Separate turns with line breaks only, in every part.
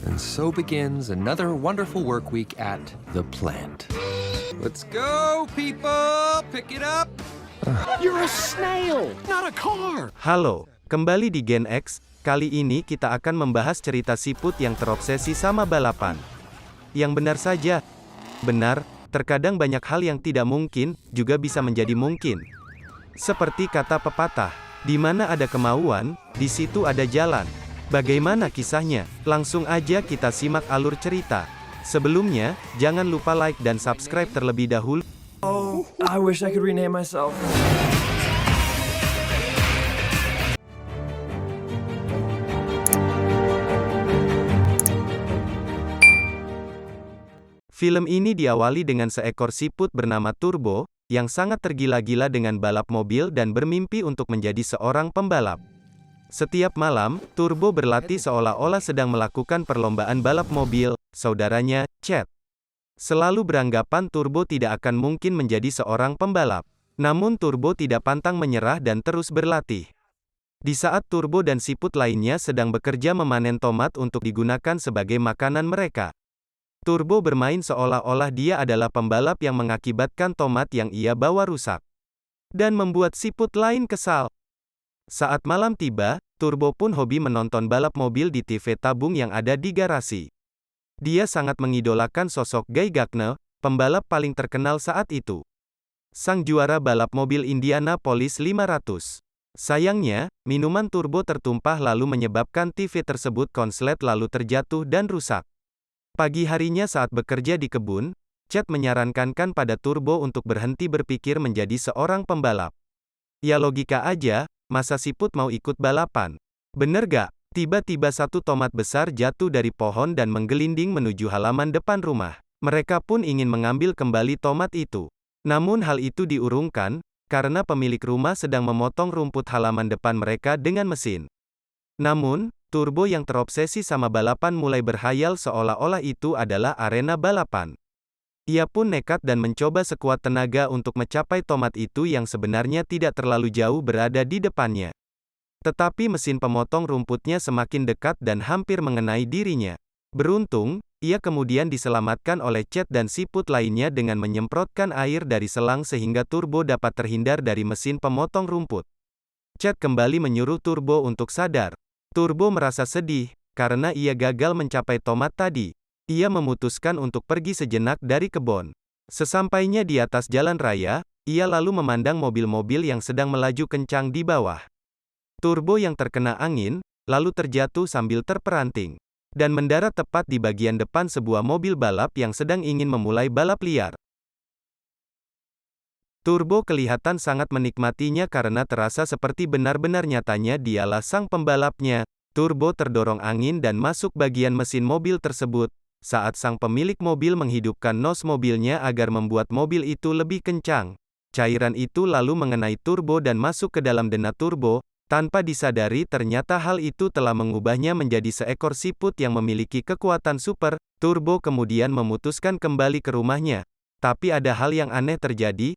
And so begins another wonderful work week at the plant. Let's go, people! Pick it up!
You're a snail, not a car!
Halo, kembali di Gen X. Kali ini kita akan membahas cerita siput yang terobsesi sama balapan. Yang benar saja. Benar, terkadang banyak hal yang tidak mungkin, juga bisa menjadi mungkin. Seperti kata pepatah, di mana ada kemauan, di situ ada jalan. Bagaimana kisahnya? Langsung aja kita simak alur cerita. Sebelumnya, jangan lupa like dan subscribe terlebih dahulu.
Oh, I wish I could rename myself.
Film ini diawali dengan seekor siput bernama Turbo, yang sangat tergila-gila dengan balap mobil dan bermimpi untuk menjadi seorang pembalap. Setiap malam, Turbo berlatih seolah-olah sedang melakukan perlombaan balap mobil. Saudaranya, Chad, selalu beranggapan Turbo tidak akan mungkin menjadi seorang pembalap. Namun Turbo tidak pantang menyerah dan terus berlatih. Di saat Turbo dan siput lainnya sedang bekerja memanen tomat untuk digunakan sebagai makanan mereka, Turbo bermain seolah-olah dia adalah pembalap yang mengakibatkan tomat yang ia bawa rusak, dan membuat siput lain kesal. Saat malam tiba, Turbo pun hobi menonton balap mobil di TV tabung yang ada di garasi. Dia sangat mengidolakan sosok Guy Gardner, pembalap paling terkenal saat itu. Sang juara balap mobil Indianapolis 500. Sayangnya, minuman Turbo tertumpah lalu menyebabkan TV tersebut konslet lalu terjatuh dan rusak. Pagi harinya saat bekerja di kebun, Chad menyarankan pada Turbo untuk berhenti berpikir menjadi seorang pembalap. Ya logika aja, masa siput mau ikut balapan? Bener gak? Tiba-tiba satu tomat besar jatuh dari pohon dan menggelinding menuju halaman depan rumah. Mereka pun ingin mengambil kembali tomat itu. Namun hal itu diurungkan, karena pemilik rumah sedang memotong rumput halaman depan mereka dengan mesin. Namun, Turbo yang terobsesi sama balapan mulai berhayal seolah-olah itu adalah arena balapan. Ia pun nekat dan mencoba sekuat tenaga untuk mencapai tomat itu yang sebenarnya tidak terlalu jauh berada di depannya. Tetapi mesin pemotong rumputnya semakin dekat dan hampir mengenai dirinya. Beruntung, ia kemudian diselamatkan oleh Chad dan siput lainnya dengan menyemprotkan air dari selang sehingga Turbo dapat terhindar dari mesin pemotong rumput. Chad kembali menyuruh Turbo untuk sadar. Turbo merasa sedih, karena ia gagal mencapai tomat tadi. Ia memutuskan untuk pergi sejenak dari kebun. Sesampainya di atas jalan raya, ia lalu memandang mobil-mobil yang sedang melaju kencang di bawah. Turbo yang terkena angin, lalu terjatuh sambil terperanting, dan mendarat tepat di bagian depan sebuah mobil balap yang sedang ingin memulai balap liar. Turbo kelihatan sangat menikmatinya karena terasa seperti benar-benar nyatanya dialah sang pembalapnya. Turbo terdorong angin dan masuk bagian mesin mobil tersebut. Saat sang pemilik mobil menghidupkan nos mobilnya agar membuat mobil itu lebih kencang, cairan itu lalu mengenai Turbo dan masuk ke dalam dena Turbo. Tanpa disadari ternyata hal itu telah mengubahnya menjadi seekor siput yang memiliki kekuatan super. Turbo kemudian memutuskan kembali ke rumahnya. Tapi ada hal yang aneh terjadi.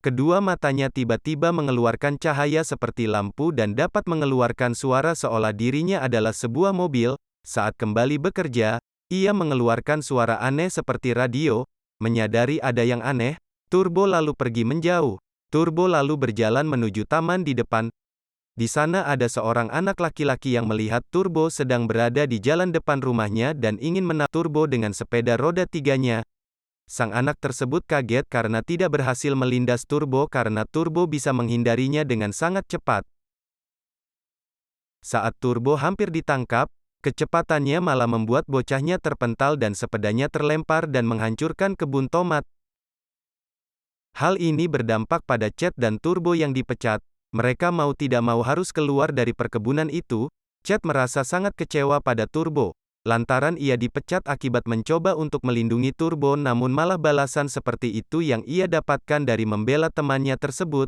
Kedua matanya tiba-tiba mengeluarkan cahaya seperti lampu dan dapat mengeluarkan suara seolah dirinya adalah sebuah mobil. Saat kembali bekerja, ia mengeluarkan suara aneh seperti radio. Menyadari ada yang aneh, Turbo lalu pergi menjauh. Turbo lalu berjalan menuju taman di depan. Di sana ada seorang anak laki-laki yang melihat Turbo sedang berada di jalan depan rumahnya dan ingin menabrak Turbo dengan sepeda roda tiganya. Sang anak tersebut kaget karena tidak berhasil melindas Turbo karena Turbo bisa menghindarinya dengan sangat cepat. Saat Turbo hampir ditangkap, kecepatannya malah membuat bocahnya terpental dan sepedanya terlempar dan menghancurkan kebun tomat. Hal ini berdampak pada Chad dan Turbo yang dipecat. Mereka mau tidak mau harus keluar dari perkebunan itu. Chad merasa sangat kecewa pada Turbo, lantaran ia dipecat akibat mencoba untuk melindungi Turbo namun malah balasan seperti itu yang ia dapatkan dari membela temannya tersebut.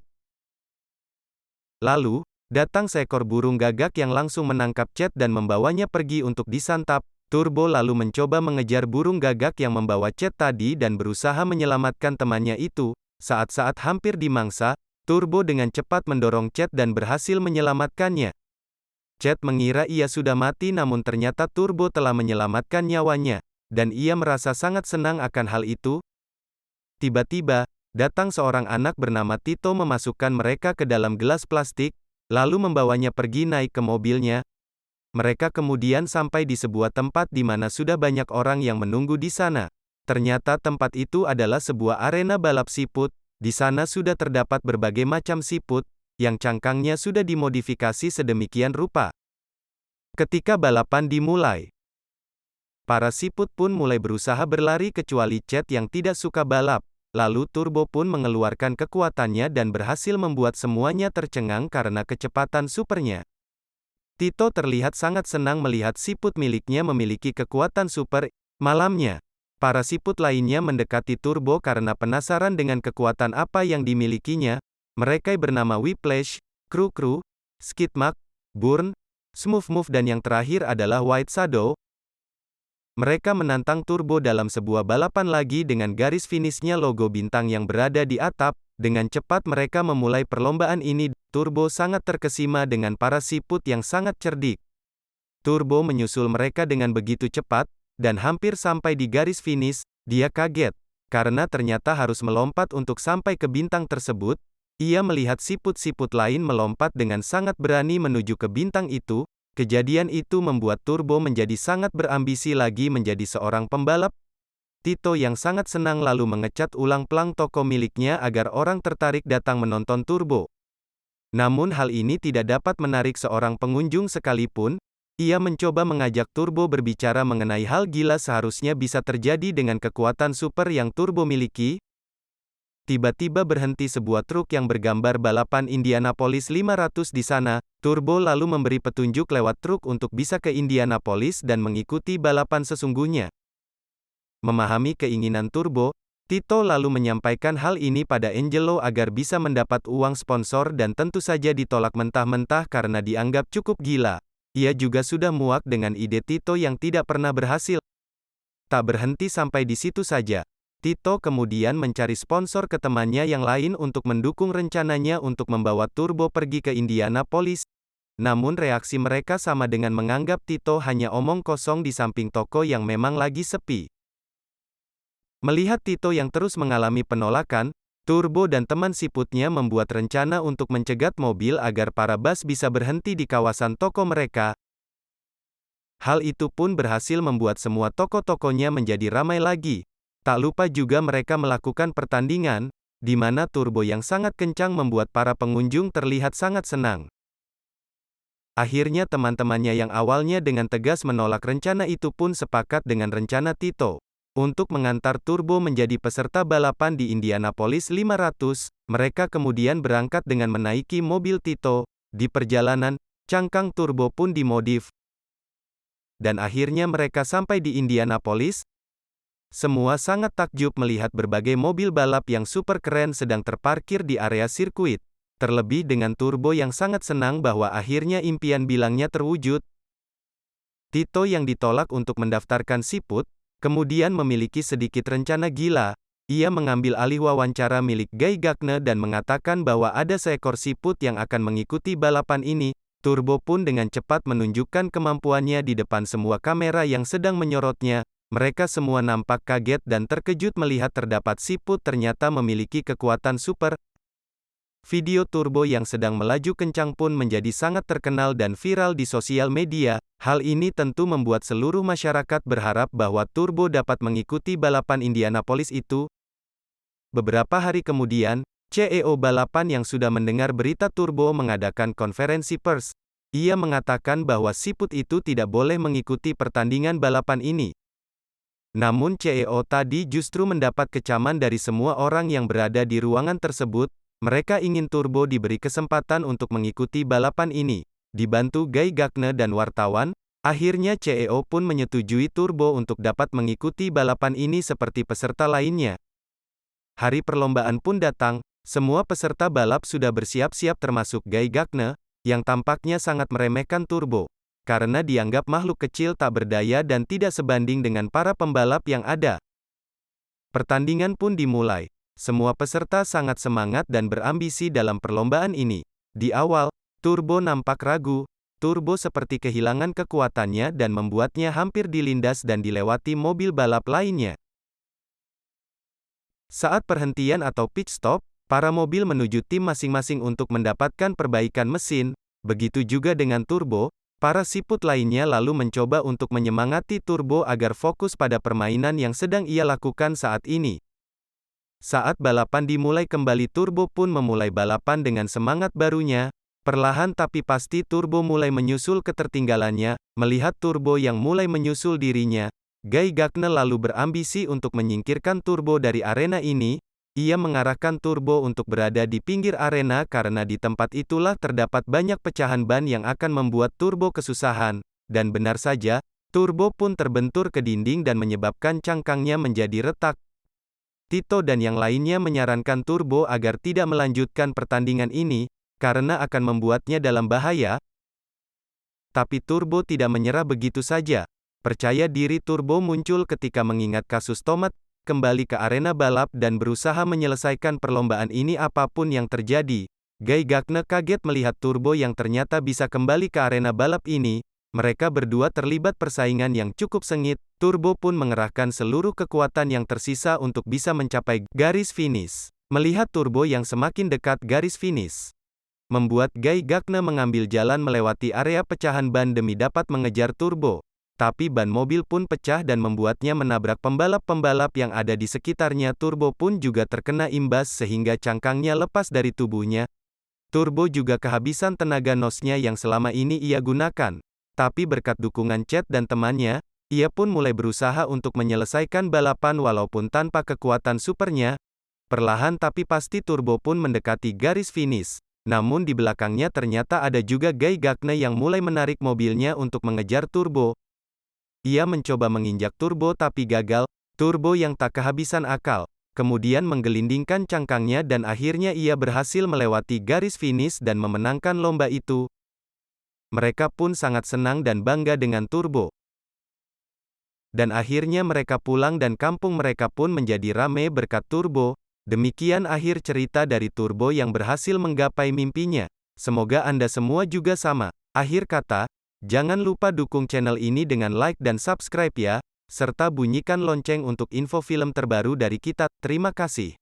Lalu, datang seekor burung gagak yang langsung menangkap Chad dan membawanya pergi untuk disantap. Turbo lalu mencoba mengejar burung gagak yang membawa Chad tadi dan berusaha menyelamatkan temannya itu. Saat-saat hampir dimangsa, Turbo dengan cepat mendorong Chad dan berhasil menyelamatkannya. Chad mengira ia sudah mati namun ternyata Turbo telah menyelamatkan nyawanya, dan ia merasa sangat senang akan hal itu. Tiba-tiba, datang seorang anak bernama Tito memasukkan mereka ke dalam gelas plastik, lalu membawanya pergi naik ke mobilnya. Mereka kemudian sampai di sebuah tempat di mana sudah banyak orang yang menunggu di sana. Ternyata tempat itu adalah sebuah arena balap siput. Di sana sudah terdapat berbagai macam siput, yang cangkangnya sudah dimodifikasi sedemikian rupa. Ketika balapan dimulai, para siput pun mulai berusaha berlari kecuali Chad yang tidak suka balap. Lalu Turbo pun mengeluarkan kekuatannya dan berhasil membuat semuanya tercengang karena kecepatan supernya. Tito terlihat sangat senang melihat siput miliknya memiliki kekuatan super. Malamnya, para siput lainnya mendekati Turbo karena penasaran dengan kekuatan apa yang dimilikinya. Mereka bernama Whiplash, Cru-Cru, Skidmark, Burn, Smooth Move dan yang terakhir adalah White Shadow. Mereka menantang Turbo dalam sebuah balapan lagi dengan garis finishnya logo bintang yang berada di atap. Dengan cepat mereka memulai perlombaan ini. Turbo sangat terkesima dengan para siput yang sangat cerdik. Turbo menyusul mereka dengan begitu cepat, dan hampir sampai di garis finish. Dia kaget, karena ternyata harus melompat untuk sampai ke bintang tersebut. Ia melihat siput-siput lain melompat dengan sangat berani menuju ke bintang itu. Kejadian itu membuat Turbo menjadi sangat berambisi lagi menjadi seorang pembalap. Tito yang sangat senang lalu mengecat ulang plang toko miliknya agar orang tertarik datang menonton Turbo. Namun hal ini tidak dapat menarik seorang pengunjung sekalipun. Ia mencoba mengajak Turbo berbicara mengenai hal gila seharusnya bisa terjadi dengan kekuatan super yang Turbo miliki. Tiba-tiba berhenti sebuah truk yang bergambar balapan Indianapolis 500 di sana. Turbo lalu memberi petunjuk lewat truk untuk bisa ke Indianapolis dan mengikuti balapan sesungguhnya. Memahami keinginan Turbo, Tito lalu menyampaikan hal ini pada Angelo agar bisa mendapat uang sponsor dan tentu saja ditolak mentah-mentah karena dianggap cukup gila. Ia juga sudah muak dengan ide Tito yang tidak pernah berhasil. Tak berhenti sampai di situ saja. Tito kemudian mencari sponsor ke temannya yang lain untuk mendukung rencananya untuk membawa Turbo pergi ke Indianapolis. Namun reaksi mereka sama dengan menganggap Tito hanya omong kosong di samping toko yang memang lagi sepi. Melihat Tito yang terus mengalami penolakan, Turbo dan teman siputnya membuat rencana untuk mencegat mobil agar para bus bisa berhenti di kawasan toko mereka. Hal itu pun berhasil membuat semua toko-tokonya menjadi ramai lagi. Tak lupa juga mereka melakukan pertandingan, di mana Turbo yang sangat kencang membuat para pengunjung terlihat sangat senang. Akhirnya teman-temannya yang awalnya dengan tegas menolak rencana itu pun sepakat dengan rencana Tito. Untuk mengantar Turbo menjadi peserta balapan di Indianapolis 500, mereka kemudian berangkat dengan menaiki mobil Tito. Di perjalanan, cangkang Turbo pun dimodif. Dan akhirnya mereka sampai di Indianapolis. Semua sangat takjub melihat berbagai mobil balap yang super keren sedang terparkir di area sirkuit. Terlebih dengan Turbo yang sangat senang bahwa akhirnya impian bilangnya terwujud. Tito yang ditolak untuk mendaftarkan siput, kemudian memiliki sedikit rencana gila. Ia mengambil alih wawancara milik Guy Gardner dan mengatakan bahwa ada seekor siput yang akan mengikuti balapan ini. Turbo pun dengan cepat menunjukkan kemampuannya di depan semua kamera yang sedang menyorotnya. Mereka semua nampak kaget dan terkejut melihat terdapat siput ternyata memiliki kekuatan super. Video Turbo yang sedang melaju kencang pun menjadi sangat terkenal dan viral di sosial media. Hal ini tentu membuat seluruh masyarakat berharap bahwa Turbo dapat mengikuti balapan Indianapolis itu. Beberapa hari kemudian, CEO balapan yang sudah mendengar berita Turbo mengadakan konferensi pers. Ia mengatakan bahwa siput itu tidak boleh mengikuti pertandingan balapan ini. Namun CEO tadi justru mendapat kecaman dari semua orang yang berada di ruangan tersebut. Mereka ingin Turbo diberi kesempatan untuk mengikuti balapan ini. Dibantu Guy Gardner dan wartawan, akhirnya CEO pun menyetujui Turbo untuk dapat mengikuti balapan ini seperti peserta lainnya. Hari perlombaan pun datang, semua peserta balap sudah bersiap-siap termasuk Guy Gardner, yang tampaknya sangat meremehkan Turbo. Karena dianggap makhluk kecil tak berdaya dan tidak sebanding dengan para pembalap yang ada. Pertandingan pun dimulai. Semua peserta sangat semangat dan berambisi dalam perlombaan ini. Di awal, Turbo nampak ragu. Turbo seperti kehilangan kekuatannya dan membuatnya hampir dilindas dan dilewati mobil balap lainnya. Saat perhentian atau pit stop, para mobil menuju tim masing-masing untuk mendapatkan perbaikan mesin. Begitu juga dengan Turbo, para siput lainnya lalu mencoba untuk menyemangati Turbo agar fokus pada permainan yang sedang ia lakukan saat ini. Saat balapan dimulai kembali, Turbo pun memulai balapan dengan semangat barunya. Perlahan tapi pasti Turbo mulai menyusul ketertinggalannya. Melihat Turbo yang mulai menyusul dirinya, Guy Gardner lalu berambisi untuk menyingkirkan Turbo dari arena ini. Ia mengarahkan Turbo untuk berada di pinggir arena karena di tempat itulah terdapat banyak pecahan ban yang akan membuat Turbo kesusahan. Dan benar saja, Turbo pun terbentur ke dinding dan menyebabkan cangkangnya menjadi retak. Tito dan yang lainnya menyarankan Turbo agar tidak melanjutkan pertandingan ini, karena akan membuatnya dalam bahaya. Tapi Turbo tidak menyerah begitu saja. Percaya diri Turbo muncul ketika mengingat kasus Tomat, kembali ke arena balap dan berusaha menyelesaikan perlombaan ini apapun yang terjadi. Guy Gardner kaget melihat Turbo yang ternyata bisa kembali ke arena balap ini. Mereka berdua terlibat persaingan yang cukup sengit. Turbo pun mengerahkan seluruh kekuatan yang tersisa untuk bisa mencapai garis finish. Melihat Turbo yang semakin dekat garis finish, membuat Guy Gardner mengambil jalan melewati area pecahan ban demi dapat mengejar Turbo. Tapi ban mobil pun pecah dan membuatnya menabrak pembalap-pembalap yang ada di sekitarnya. Turbo pun juga terkena imbas sehingga cangkangnya lepas dari tubuhnya. Turbo juga kehabisan tenaga nosnya yang selama ini ia gunakan. Tapi berkat dukungan Chad dan temannya, ia pun mulai berusaha untuk menyelesaikan balapan walaupun tanpa kekuatan supernya. Perlahan tapi pasti Turbo pun mendekati garis finish. Namun di belakangnya ternyata ada juga Guy Gardner yang mulai menarik mobilnya untuk mengejar Turbo. Ia mencoba menginjak Turbo tapi gagal. Turbo yang tak kehabisan akal kemudian menggelindingkan cangkangnya dan akhirnya ia berhasil melewati garis finish dan memenangkan lomba itu. Mereka pun sangat senang dan bangga dengan Turbo. Dan akhirnya mereka pulang dan kampung mereka pun menjadi ramai berkat Turbo. Demikian akhir cerita dari Turbo yang berhasil menggapai mimpinya. Semoga Anda semua juga sama. Akhir kata, jangan lupa dukung channel ini dengan like dan subscribe ya, serta bunyikan lonceng untuk info film terbaru dari kita. Terima kasih.